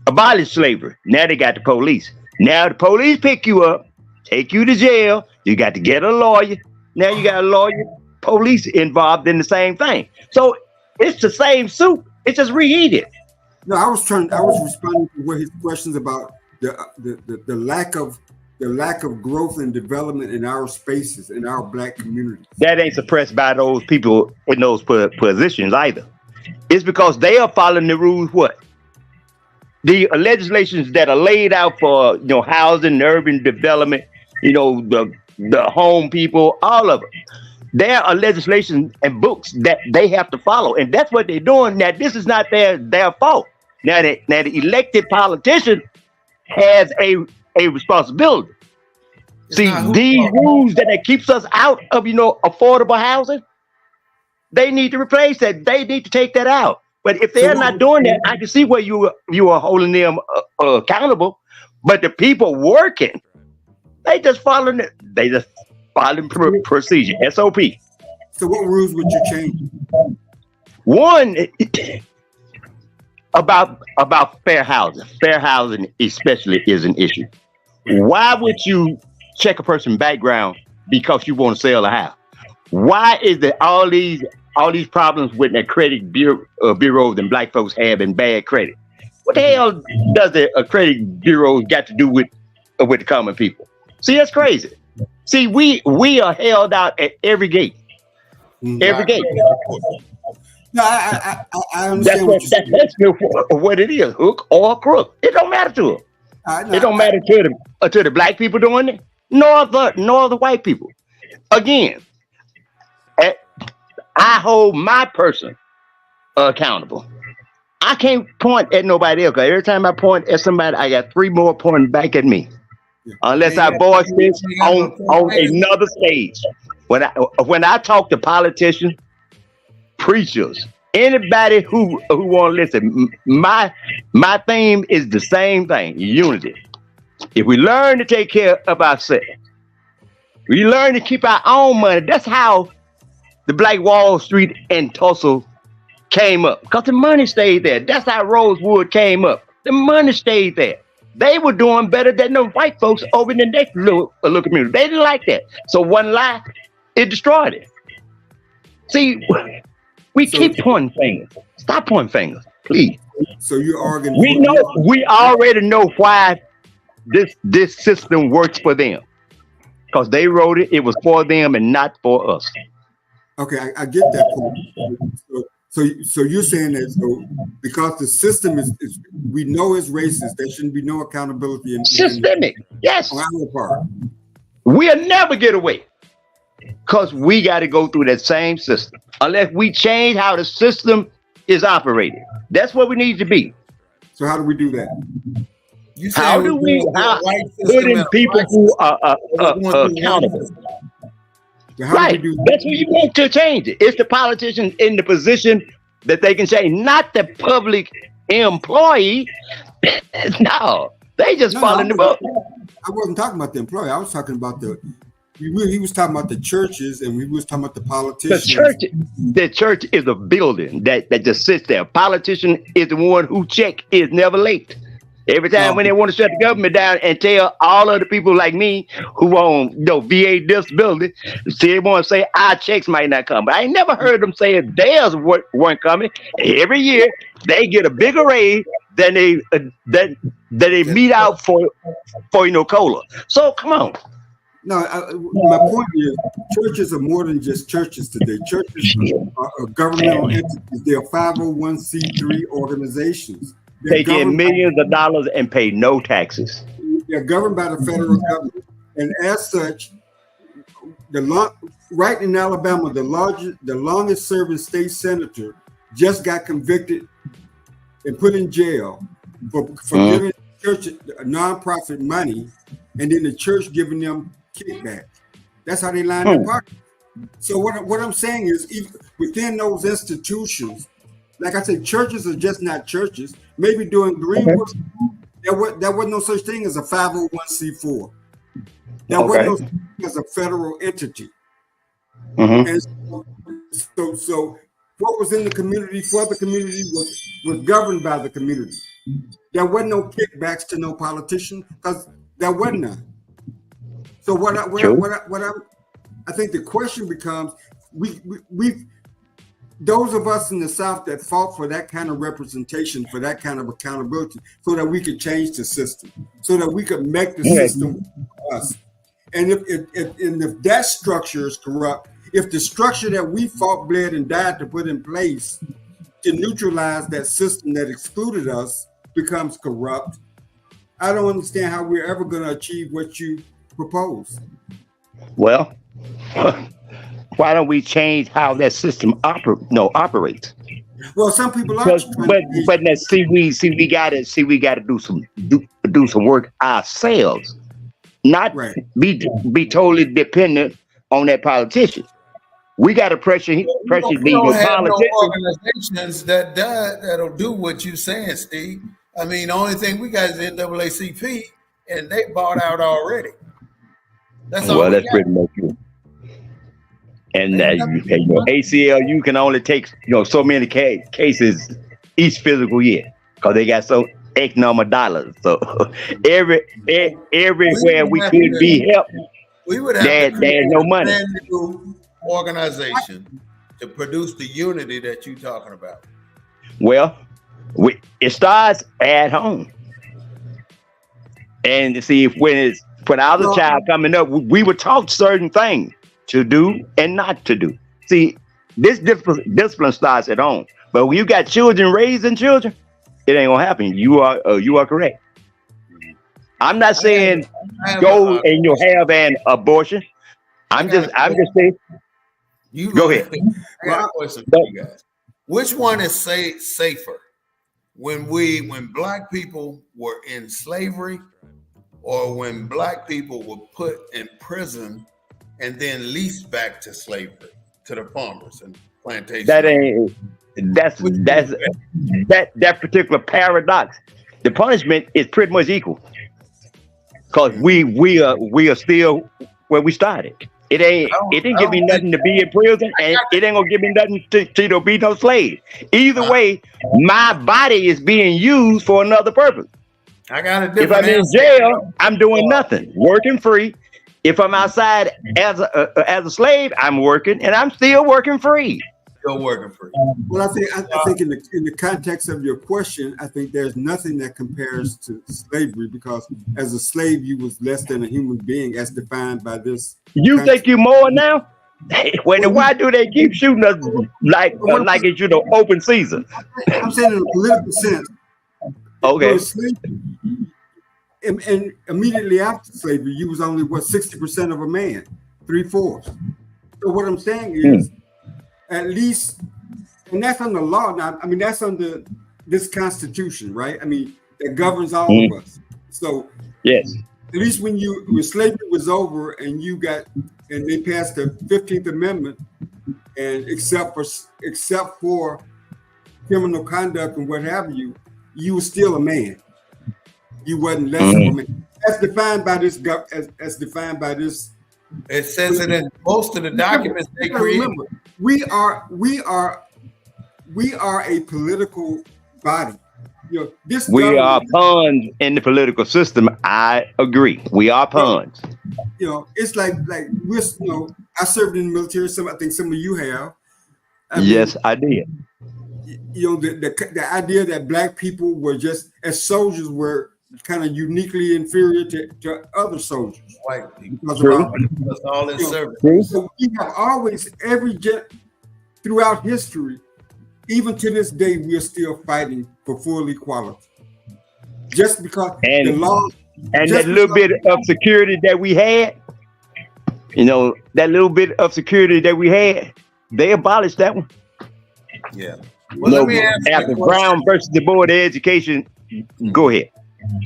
abolish slavery. Now they got the police. Now the police pick you up, take you to jail. You got to get a lawyer. Now you got a lawyer, police involved in the same thing. So it's the same soup. It's just reheated. No, I was responding to his questions about the lack of growth and development in our spaces, in our black communities. That ain't suppressed by those people in those positions either. It's because they are following the rules. What? The legislations that are laid out for housing, urban development, the home people, all of it. There are legislation and books that they have to follow, and that's what they're doing. Now, this is not their fault. Now, the elected politician has a responsibility. See, these rules that keeps us out of affordable housing, they need to replace that. They need to take that out. But if they're not doing that, I can see where you are holding them accountable. But the people working, they just following it. They just following procedure, SOP. So what rules would you change? One, about fair housing. Fair housing especially is an issue. Why would you check a person's background because you want to sell a house? Why is there all these problems with the credit bureaus and black folks having bad credit? What the hell does a credit bureau got to do with the common people? See, that's crazy. See, we are held out at every gate. Every gate. No, I understand That's what it is, hook or crook. It don't matter to them. It don't matter to the black people doing it, nor the white people. Again, I hold my person accountable. I can't point at nobody else, because every time I point at somebody, I got 3 more pointing back at me. Unless I voice this on another stage. When I talk to politicians, preachers, anybody who want to listen, my theme is the same thing: unity. If we learn to take care of ourselves, we learn to keep our own money. That's how the Black Wall Street and Tulsa came up, because the money stayed there. That's how Rosewood came up. The money stayed there. They were doing better than the white folks over in the next little community. They didn't like that. So one lie, it destroyed it. See, we keep pointing fingers. Stop pointing fingers, please. So you're arguing. We already know why this system works for them, because they wrote it. It was for them and not for us. Okay, I get that point. So you're saying that because the system is we know it's racist, there shouldn't be no accountability. Systemic, yes. On our part. We'll never get away, because we got to go through that same system. Unless we change how the system is operated. That's what we need to be. So how do we do that? How do we put in people who are accountable? So how right. do we do that? That's what you want to change it. It's the politicians in the position that they can change, not the public employee. No, they just follow the book. I wasn't talking about the employee. I was talking about he was talking about the churches, and we was talking about the politicians. The church is a building that just sits there. Politician is the one who is never late. Every time when they want to shut the government down and tell all of the people like me who own VA disability, they want to say our checks might not come. But I ain't never heard them say theirs weren't coming. Every year they get a bigger raise than they meet out for COLA. So come on. No, my point is churches are more than just churches today. Churches are governmental entities. They are 501c3 organizations. They get millions of dollars and pay no taxes. They're governed by the federal government, and as such, right in Alabama, the longest serving state senator just got convicted and put in jail for giving the church nonprofit money, and then the church giving them kickback. That's how they line their pockets. So what I'm saying is, even within those institutions, like I said, churches are just not churches. Maybe during Greenwood, there wasn't no such thing as a 501c4. There wasn't no such thing as a federal entity. And so what was in the community for the community was governed by the community. There wasn't no kickbacks to no politician, because there wasn't none. So I think the question becomes, we those of us in the South that fought for that kind of representation, for that kind of accountability, so that we could change the system, so that we could make the system work for us. And if that structure is corrupt, if the structure that we fought, bled, and died to put in place to neutralize that system that excluded us becomes corrupt, I don't understand how we're ever going to achieve what you propose. Well, why don't we change how that system operates? Well, some people are. But now, we gotta do some work ourselves, not be totally dependent on that politician. We got to pressure these politicians. No organizations that'll do what you're saying, Steve. I mean, the only thing we got is NAACP, and they bought out already. That's all Well, we that's got. pretty much it. And ACLU can only take so many cases each physical year because they got so X number of dollars. So everywhere we could be helped, We would have there's no money. brand new organization to produce the unity that you're talking about. Well, it starts at home. And you see, when I was a child coming up, we were taught certain things to do and not to do. See, this discipline starts at home. But when you got children raising children, it ain't gonna happen. You are correct. I'm not saying go and you'll have an abortion. I'm just saying. You Go ahead. I got a question for you guys. Which one is safer? When black people were in slavery, or when black people were put in prison and then leased back to slavery to the farmers and plantations? That particular paradox. The punishment is pretty much equal because we are still where we started. It didn't give me nothing to be in prison, and it ain't gonna give me nothing to be no slave. Either way, my body is being used for another purpose. I got a If different I'm in answer. jail, I'm doing nothing, working free. If I'm outside as a slave, I'm working, and I'm still working free. Still working for you. Well, I think in the context of your question, I think there's nothing that compares to slavery because as a slave, you was less than a human being as defined by this. You think you more now? Why do they keep shooting us like it's open season? I'm saying in a political sense. Okay. And immediately after slavery, you was only 60% of a man, 3/4. So what I'm saying is, at least, and that's under law now. I mean, that's under this Constitution, right? I mean, that governs all of us. So yes, at least when slavery was over and they passed the 15th Amendment, and except for criminal conduct and what have you, you were still a man. You wasn't less of a man. As defined by this. It says it in most of the documents they create. Remember, we are a political body. We are pawns in the political system. I agree. We are pawns. It's like we're. I served in the military. I think some of you have. Yes, I did. The idea that black people were just as soldiers were kind of uniquely inferior to other soldiers. White people. That's all in service. So we have always, throughout history, even to this day, we are still fighting for full equality. Just because the law and that little bit of security that we had, they abolished that one. Yeah. Well, let me answer after Brown versus the Board of Education, go ahead.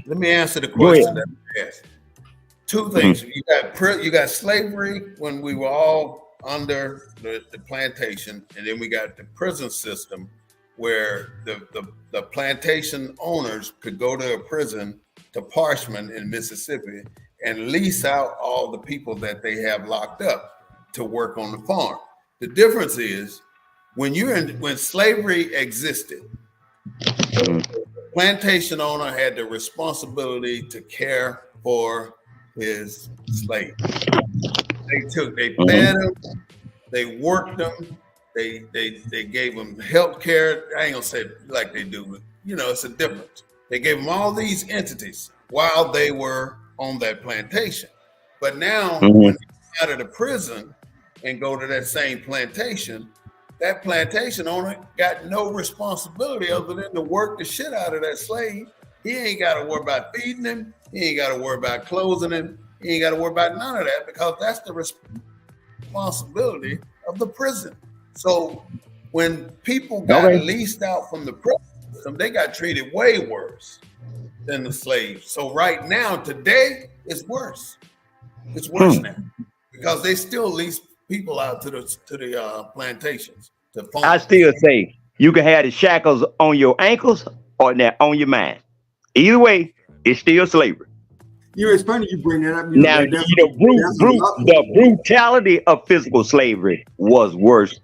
Let me answer the question that we asked. Two things. You got slavery when we were all under the plantation, and then we got the prison system where the plantation owners could go to a prison to Parchman in Mississippi and lease out all the people that they have locked up to work on the farm. The difference is when slavery existed, plantation owner had the responsibility to care for his slaves. They fed them, they worked them, they gave them health care. I ain't gonna say it like they do, but it's a difference. They gave them all these entities while they were on that plantation. But now when they get out of the prison and go to that same plantation, that plantation owner got no responsibility other than to work the shit out of that slave. He ain't got to worry about feeding him. He ain't got to worry about clothing him. He ain't got to worry about none of that because that's the responsibility of the prison. So when people got leased out from the prison system, they got treated way worse than the slaves. So right now, today, it's worse. It's worse now because they still lease people out to the plantations. I still say you can have the shackles on your ankles or on your mind. Either way, it's still slavery. You know, it's funny you bring that up. Now, that's the brutality of physical slavery was worse,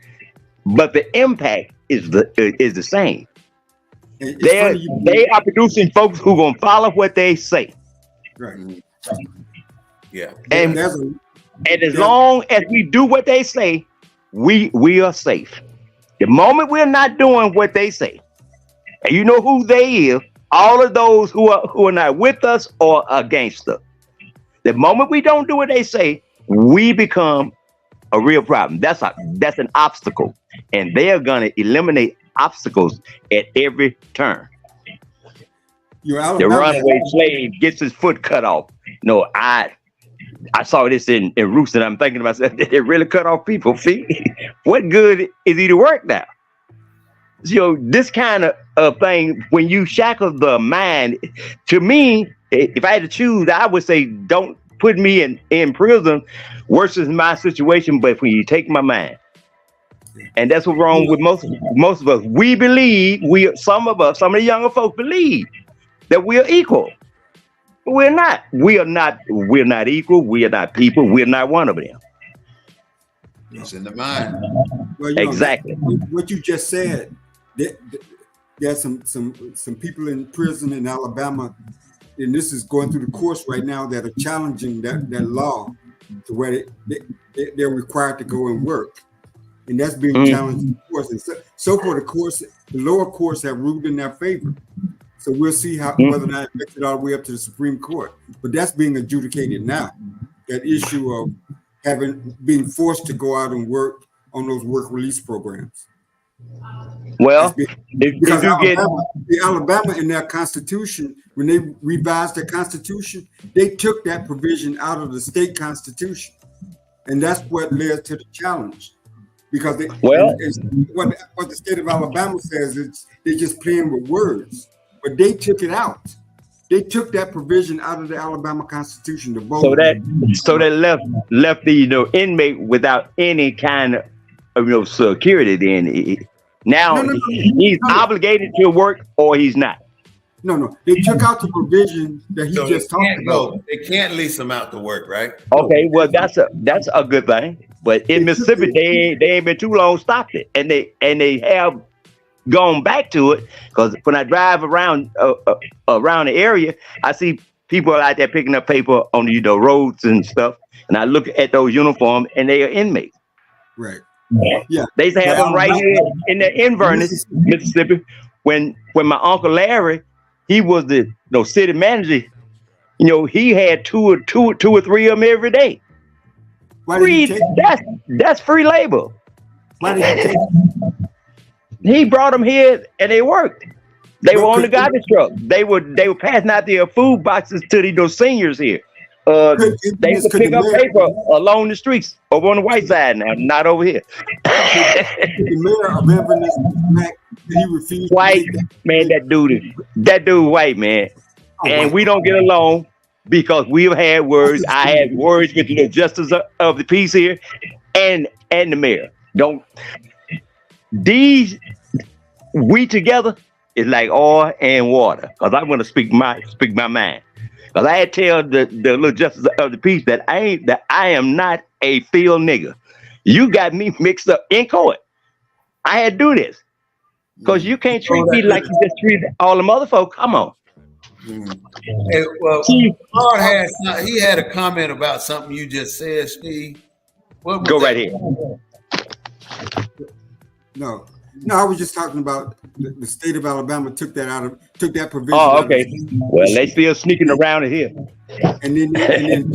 but the impact is the same. They are producing folks who gonna follow what they say. Right. Yeah. And as long as we do what they say, we are safe. The moment we're not doing what they say, and you know who they is, all of those who are not with us or against us. The moment we don't do what they say, we become a real problem. That's an obstacle, and they are gonna eliminate obstacles at every turn. The runaway slave gets his foot cut off. No, I saw this in Roost, and I'm thinking to myself, did they really cut off people's feet? What good is he to work now? So this kind of thing, when you shackle the mind, to me, if I had to choose, I would say don't put me in prison, worse is my situation, but when you take my mind. And that's what's wrong with most of us. We believe, some of the younger folks believe that we are equal. We're not. We're not equal. We are not people. We're not one of them. It's in the mind. Well, exactly. What you just said, there's some people in prison in Alabama, and this is going through the course right now, that are challenging that law to where they're required to go and work. And that's being challenged in the course. And so for the lower courts have ruled in their favor. So we'll see whether or not it makes it all the way up to the Supreme Court. But that's being adjudicated now. That issue of being forced to go out and work on those work release programs. Well, because Alabama in their constitution, when they revised their constitution, they took that provision out of the state constitution. And that's what led to the challenge. Because what the state of Alabama says, they're just playing with words. But they took it out. They took that provision out of the Alabama Constitution to vote. So that left the inmate without any kind of security. Then now he's obligated to work or he's not. No. They took out the provision that he just talked about. They can't lease him out to work, right? Okay, well that's a good thing. But in Mississippi, they ain't been too long stopped it, and they have gone back to it, because when I drive around the area, I see people out there picking up paper on the roads and stuff, and I look at those uniforms, and they are inmates. Right. Yeah. They used to have them right here in Inverness, Mississippi. When my Uncle Larry, he was the city manager, he had two or three of them every day. That's free labor. Why did he take He brought them here and they worked. They were on the garbage truck. They were passing out their food boxes to those seniors here. They used to pick up paper along the streets over on the white side now, not over here. The mayor of Inverness, he refused. White man, that dude white man, and we don't get along because we've had words. I had words with the justice of the peace here, and the mayor. We together is like oil and water. Cause I want to speak my mind. Cause I had to tell the little justice of the peace that I am not a field nigger. You got me mixed up in court. I had to do this. Cause you can't treat me like you just treat all the other folks. Come on. Hey, well, he had a comment about something you just said, Steve. Go right here. No, I was just talking about the state of Alabama took that provision. Oh, okay. Well, they still sneaking around in here. And then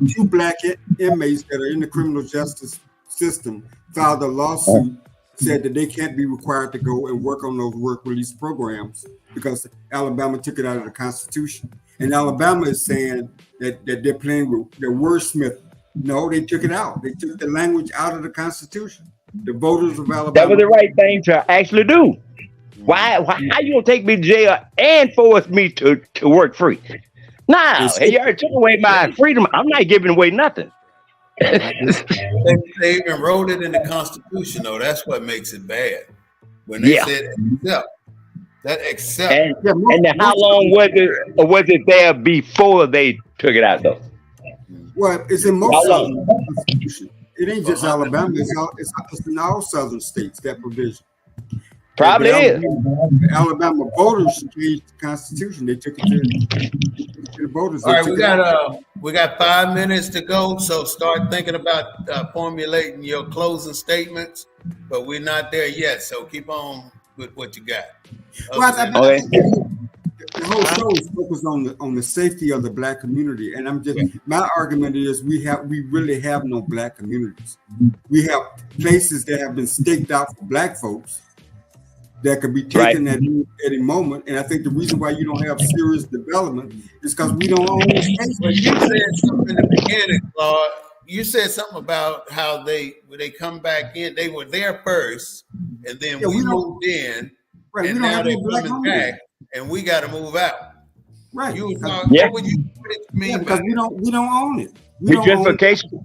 two black inmates that are in the criminal justice system filed a lawsuit, said that they can't be required to go and work on those work release programs because Alabama took it out of the Constitution. And Alabama is saying that they're playing with their wordsmith. No, they took it out. They took the language out of the Constitution. The voters of Alabama. That was the right thing to actually do. Why how you gonna take me to jail and force me to work free? Nah, you already took away my freedom. I'm not giving away nothing. They enrolled it in the Constitution, though. That's what makes it bad. When they said accept. And how long was it there before they took it out though. Well, it's in most How southern long? constitutions. It ain't just Alabama. It's in all southern states, that provision. Probably is. The Alabama voters changed the Constitution. They took it to the voters. All right, we got 5 minutes to go, so start thinking about formulating your closing statements. But we're not there yet, so keep on with what you got. Okay. The whole show is focused on the safety of the Black community, and my argument is we really have no Black communities. We have places that have been staked out for Black folks that could be taken at any moment. And I think the reason why you don't have serious development is because we don't own the space. But you said something in the beginning, Claude. You said something about how when they come back in, they were there first, and then we moved in, and now they're coming back, and we got to move out. Right. You were talking, what would you mean? Because we don't own it. Gentrification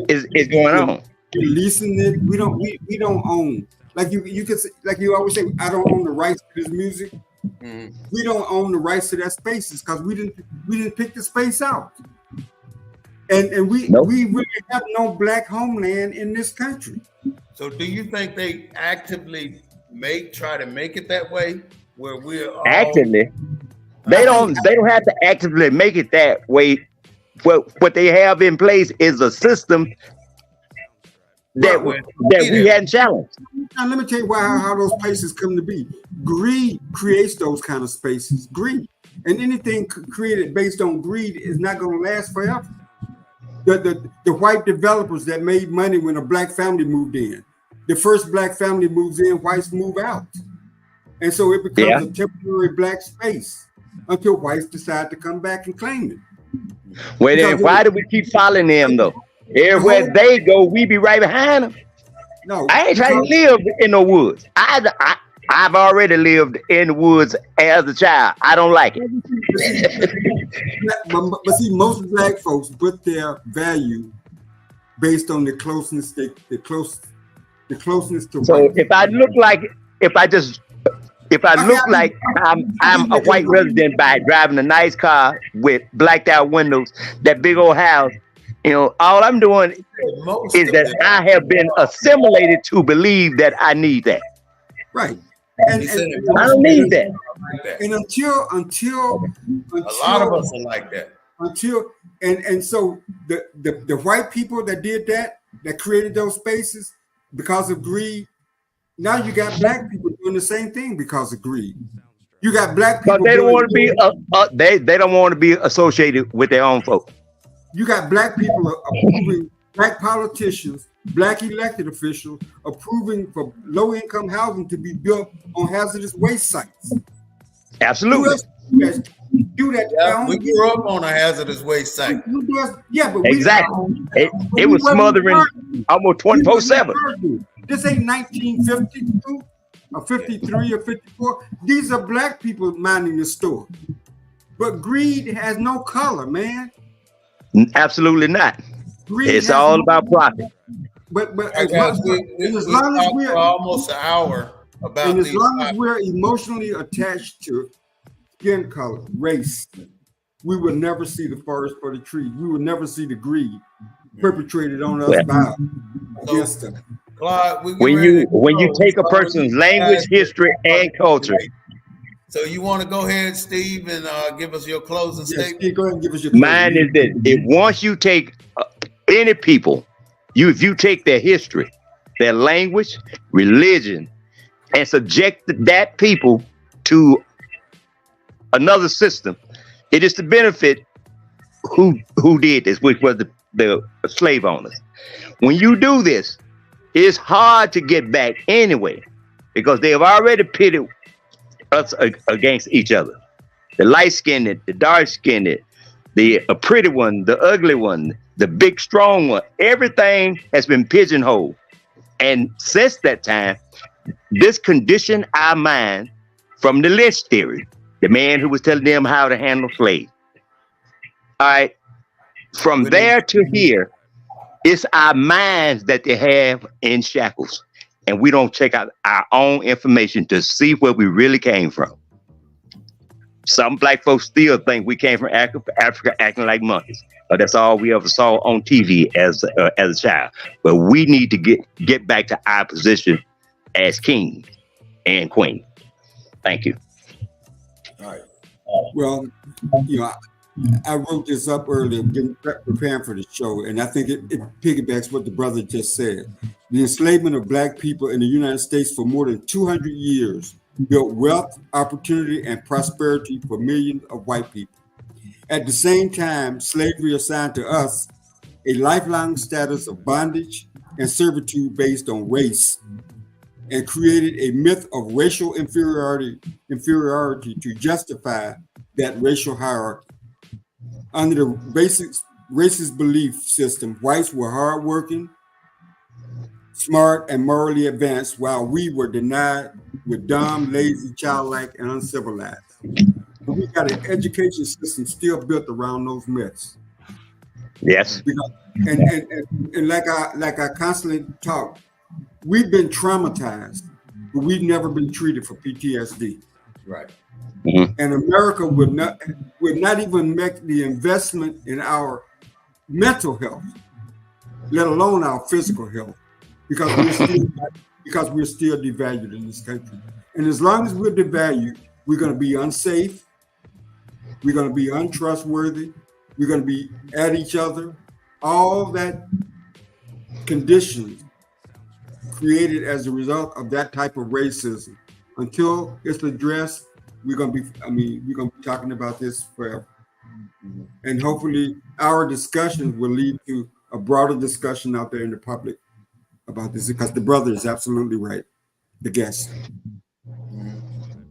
is going on. We're leasing it. We don't own. Like you could say, like you always say, I don't own the rights to this music. Mm-hmm. We don't own the rights to that spaces because we didn't pick the space out. And we really have no Black homeland in this country. So do you think they actively try to make it that way, where we're all actively? They don't have to actively make it that way. What they have in place is a system that we hadn't challenged. Now let me tell you how those places come to be. Greed creates those kind of spaces. Greed. And anything created based on greed is not going to last forever. The white developers that made money when a Black family moved in. The first Black family moves in, whites move out. And so it becomes a temporary Black space until whites decide to come back and claim it. Well, then why do we keep following them though? Everywhere they go, we be right behind them. No, I ain't trying to live in the woods. I've already lived in the woods as a child. I don't like it. But see, most Black folks put their value based on the closeness to. So if I look like I'm a white resident by driving a nice car with blacked out windows, that big old house, all I'm doing is that I have been assimilated to believe that I need that. Right. And I don't need that. And until a lot of us are like that. So the white people that did that created those spaces because of greed. Now you got Black people doing the same thing because of greed. You got Black people. But they don't want to be they don't want to be associated with their own folk. You got Black people approving Black politicians, Black elected officials approving for low-income housing to be built on hazardous waste sites. Absolutely. Do that. We grew up on a hazardous waste site. But exactly. It was smothering almost 24/7. This ain't 1952 or 53 or 54. These are Black people minding the store. But greed has no color, man. Absolutely not. It's all about profit. But as long as we're almost an hour about, and as long as we're emotionally attached to skin color, race, we will never see the forest for the trees. We will never see the greed perpetrated on us by against them. Claude, when you take a person's language, history, and culture. So you want to go ahead, Steve, and give us your closing statement? Steve, go ahead and give us your Mine is that once you take any people, if you take their history, their language, religion, and subject that people to another system, it is to benefit who did this, which was the slave owners. When you do this, it's hard to get back anyway, because they have already pitted us against each other. The light-skinned, the dark-skinned, the pretty one, the ugly one, the big strong one, everything has been pigeonholed. And since that time, this conditioned our mind from the Lynch theory, the man who was telling them how to handle slaves. All right, from there to here, it's our minds that they have in shackles. And we don't check out our own information to see where we really came from. Some black folks still think we came from Africa acting like monkeys. But that's all we ever saw on TV as a child. But we need to get back to our position as king and queen. Thank you. All right. Well, I wrote this up earlier, preparing for the show, and I think it piggybacks what the brother just said. The enslavement of black people in the United States for more than 200 years built wealth, opportunity, and prosperity for millions of white people. At the same time, slavery assigned to us a lifelong status of bondage and servitude based on race, and created a myth of racial inferiority to justify that racial hierarchy. Under the racist belief system, whites were hardworking, smart, and morally advanced, while we were denied with dumb, lazy, childlike, and uncivilized. And we got an education system still built around those myths. Yes. Because, and like I constantly talk, we've been traumatized, but we've never been treated for PTSD. Right. Mm-hmm. And America would not even make the investment in our mental health, let alone our physical health, because we're still devalued in this country. And as long as we're devalued, we're going to be unsafe, we're going to be untrustworthy, we're going to be at each other. All that conditions created as a result of that type of racism. Until it's addressed, we're gonna be talking about this forever. And hopefully our discussions will lead to a broader discussion out there in the public about this, because the brother is absolutely right, the guest.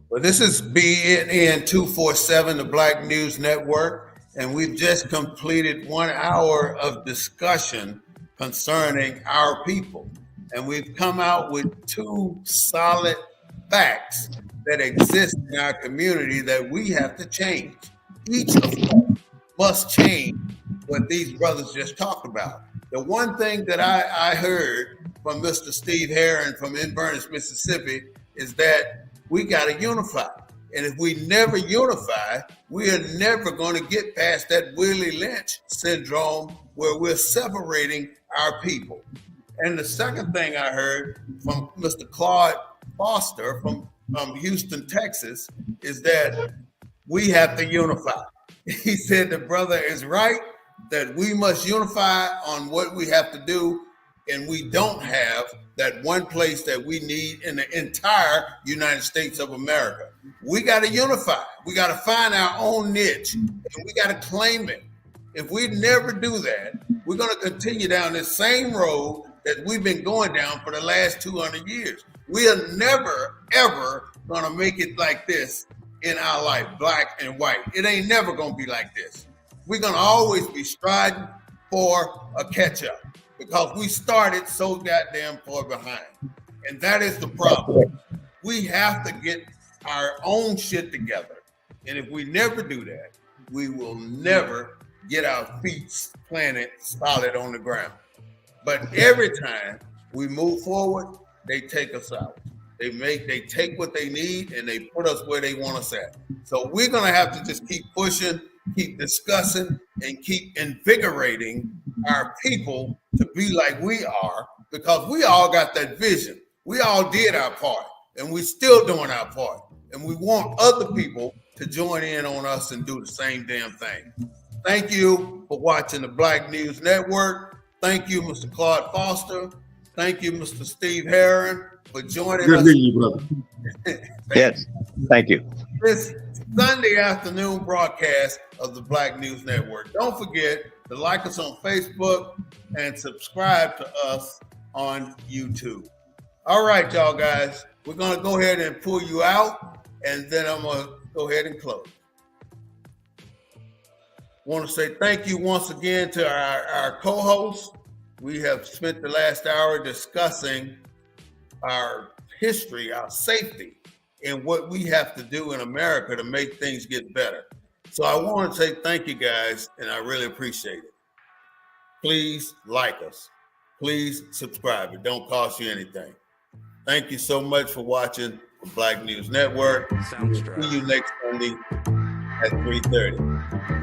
Well, this is BNN 247, the Black News Network, and we've just completed 1 hour of discussion concerning our people. And we've come out with 2 solid facts that exist in our community that we have to change. Each of us must change what these brothers just talked about. The one thing that I heard from Mr. Steve Herron from Inverness, Mississippi, is that we got to unify. And if we never unify, we are never going to get past that Willie Lynch syndrome where we're separating our people. And the second thing I heard from Mr. Claude Foster from Houston, Texas, is that we have to unify. He said the brother is right, that we must unify on what we have to do, and we don't have that one place that we need in the entire United States of America. We got to unify. We got to find our own niche, and we got to claim it. If we never do that, we're going to continue down this same road that we've been going down for the last 200 years. We are never, ever going to make it like this in our life, black and white. It ain't never going to be like this. We're going to always be striding for a catch-up because we started so goddamn far behind. And that is the problem. We have to get our own shit together. And if we never do that, we will never get our feet planted solid on the ground. But every time we move forward, they take us out. They take what they need and they put us where they want us at. So we're gonna have to just keep pushing, keep discussing, and keep invigorating our people to be like we are, because we all got that vision. We all did our part, and we're still doing our part. And we want other people to join in on us and do the same damn thing. Thank you for watching the Black News Network. Thank you, Mr. Claude Foster. Thank you, Mr. Steve Herron, for joining us. Good meeting you, brother. Yes, thank you. This Sunday afternoon broadcast of the Black News Network. Don't forget to like us on Facebook and subscribe to us on YouTube. All right, y'all guys, we're going to go ahead and pull you out, and then I'm going to go ahead and close. Want to say thank you once again to our co-hosts. We have spent the last hour discussing our history, our safety, and what we have to do in America to make things get better. So I want to say thank you guys, and I really appreciate it. Please like us. Please subscribe. It don't cost you anything. Thank you so much for watching the Black News Network. Soundstripe. See you next Sunday. at 3:30.